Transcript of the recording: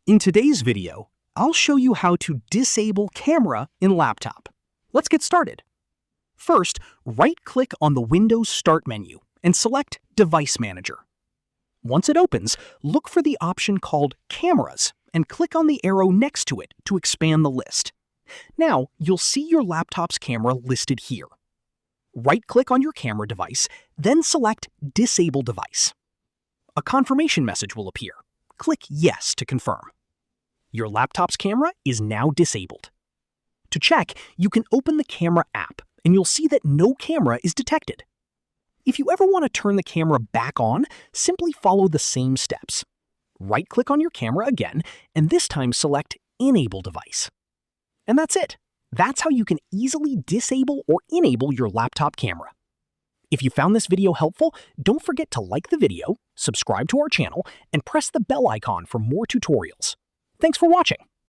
In today's video, I'll show you how to disable camera in laptop. Let's get started. First, right-click on the Windows Start menu and select Device Manager. Once it opens, look for the option called Cameras and click on the arrow next to it to expand the list. Now, you'll see your laptop's camera listed here. Right-click on your camera device, then select Disable Device. A confirmation message will appear. Click Yes to confirm. Your laptop's camera is now disabled. To check, you can open the Camera app, and you'll see that no camera is detected. If you ever want to turn the camera back on, simply follow the same steps. Right-click on your camera again, and this time select Enable Device. And that's it. That's how you can easily disable or enable your laptop camera. If you found this video helpful, don't forget to like the video, subscribe to our channel, and press the bell icon for more tutorials. Thanks for watching.